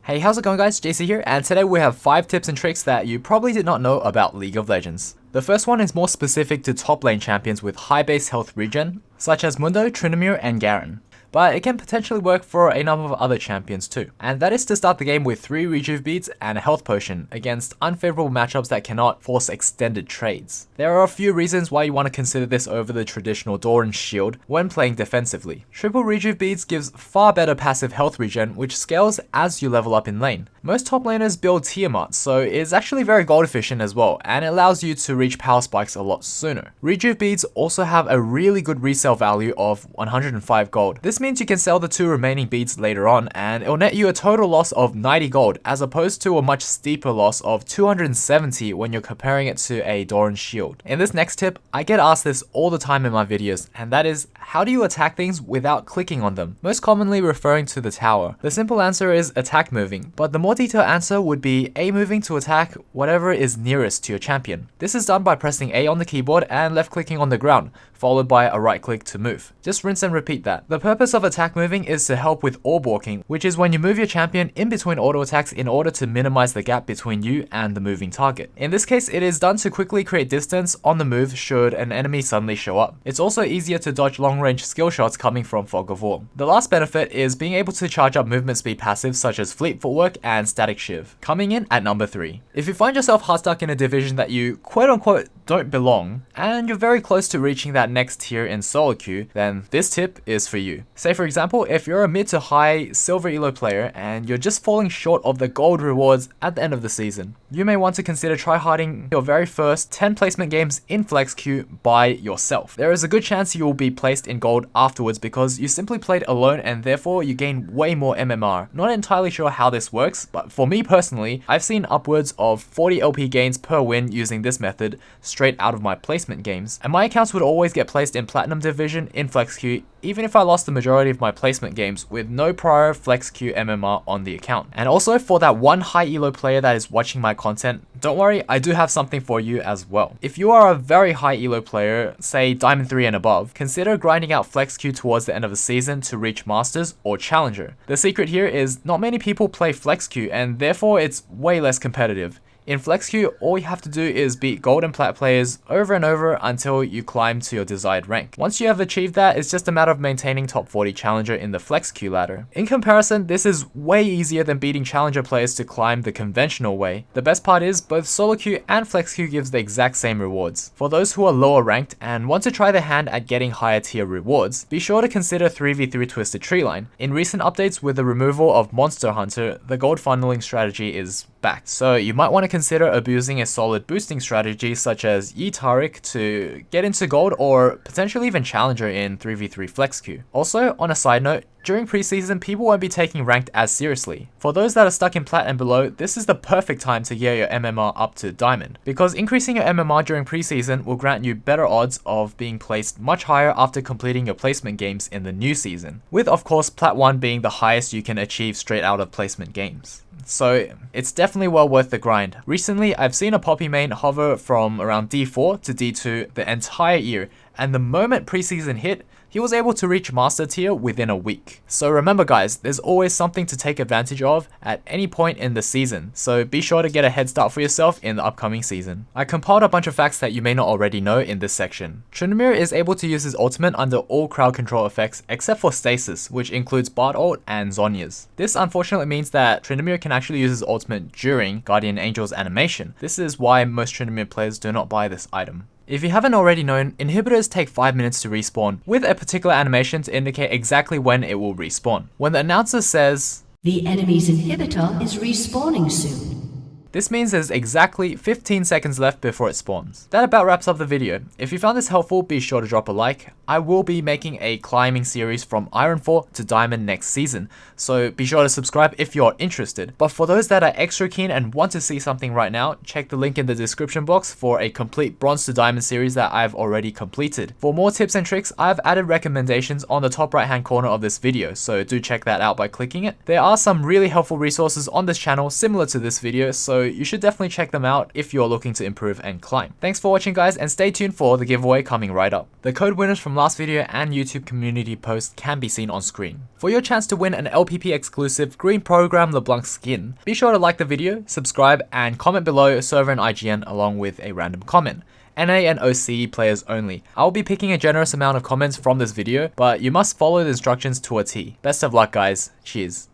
Hey, how's it going guys? JC here, and today we have 5 tips and tricks that you probably did not know about League of Legends. The first one is more specific to top lane champions with high base health regen, such as Mundo, Tryndamere, and Garen. But it can potentially work for a number of other champions too. And that is to start the game with 3 Rejuve Beads and a health potion against unfavorable matchups that cannot force extended trades. There are a few reasons why you want to consider this over the traditional Doran shield when playing defensively. Triple Rejuve Beads gives far better passive health regen, which scales as you level up in lane. Most top laners build Tiamat, so it's actually very gold efficient as well, and it allows you to reach power spikes a lot sooner. Rejuve Beads also have a really good resale value of 105 gold. This means you can sell the 2 remaining beads later on, and it'll net you a total loss of 90 gold, as opposed to a much steeper loss of 270 when you're comparing it to a Doran shield. In this next tip, I get asked this all the time in my videos, and that is, how do you attack things without clicking on them? Most commonly referring to the tower. The simple answer is attack moving, but the more detailed answer would be A moving to attack whatever is nearest to your champion. This is done by pressing A on the keyboard and left clicking on the ground, followed by a right click to move. Just rinse and repeat that. The purpose of attack moving is to help with orb walking, which is when you move your champion in between auto attacks in order to minimize the gap between you and the moving target. In this case, it is done to quickly create distance on the move should an enemy suddenly show up. It's also easier to dodge long range skill shots coming from Fog of War. The last benefit is being able to charge up movement speed passives such as Fleet Footwork and Static Shiv. Coming in at number 3. If you find yourself hard stuck in a division that you quote unquote don't belong, and you're very close to reaching that next tier in solo queue, then this tip is for you. Say for example, if you're a mid to high silver elo player and you're just falling short of the gold rewards at the end of the season, you may want to consider tryharding your very first 10 placement games in flex queue by yourself. There is a good chance you will be placed in gold afterwards because you simply played alone and therefore you gain way more MMR. Not entirely sure how this works, but for me personally, I've seen upwards of 40 LP gains per win using this method straight out of my placement games, and my accounts would always get placed in Platinum Division in flex queue even if I lost the majority of my placement games with no prior flex queue MMR on the account. And also for that one high elo player that is watching my content, don't worry, I do have something for you as well. If you are a very high elo player, say Diamond 3 and above, consider grinding out flex queue towards the end of the season to reach Masters or Challenger. The secret here is not many people play flex queue and therefore it's way less competitive. In flex queue, all you have to do is beat gold and plat players over and over until you climb to your desired rank. Once you have achieved that, it's just a matter of maintaining top 40 challenger in the flex queue ladder. In comparison, this is way easier than beating challenger players to climb the conventional way. The best part is, both solo queue and flex queue gives the exact same rewards. For those who are lower ranked and want to try their hand at getting higher tier rewards, be sure to consider 3v3 Twisted Treeline. In recent updates with the removal of Monster Hunter, the gold funneling strategy is back. So you might want to consider abusing a solid boosting strategy such as Yi Taric to get into gold or potentially even challenger in 3v3 flex queue. Also, on a side note, during preseason, people won't be taking ranked as seriously. For those that are stuck in plat and below, this is the perfect time to gear your MMR up to diamond, because increasing your MMR during preseason will grant you better odds of being placed much higher after completing your placement games in the new season, with of course plat 1 being the highest you can achieve straight out of placement games. So it's definitely well worth the grind. Recently, I've seen a Poppy main hover from around D4 to D2 the entire year, and the moment preseason hit, he was able to reach master tier within a week. So remember guys, there's always something to take advantage of at any point in the season, so be sure to get a head start for yourself in the upcoming season. I compiled a bunch of facts that you may not already know in this section. Tryndamere is able to use his ultimate under all crowd control effects except for stasis, which includes Bard ult and Zhonya's. This unfortunately means that Tryndamere can actually use his ultimate during Guardian Angel's animation. This is why most Tryndamere players do not buy this item. If you haven't already known, inhibitors take 5 minutes to respawn, with a particular animation to indicate exactly when it will respawn. When the announcer says, "The enemy's inhibitor is respawning soon," this means there's exactly 15 seconds left before it spawns. That about wraps up the video. If you found this helpful, be sure to drop a like. I will be making a climbing series from Iron 4 to Diamond next season, so be sure to subscribe if you're interested. But for those that are extra keen and want to see something right now, check the link in the description box for a complete Bronze to Diamond series that I've already completed. For more tips and tricks, I've added recommendations on the top right hand corner of this video, so do check that out by clicking it. There are some really helpful resources on this channel similar to this video, so so you should definitely check them out if you're looking to improve and climb. Thanks for watching guys, and stay tuned for the giveaway coming right up. The code winners from last video and YouTube community post can be seen on screen. For your chance to win an LPP exclusive Green Program LeBlanc skin, be sure to like the video, subscribe, and comment below server and IGN along with a random comment. NA and OCE players only. I will be picking a generous amount of comments from this video, but you must follow the instructions to a T. Best of luck guys, cheers.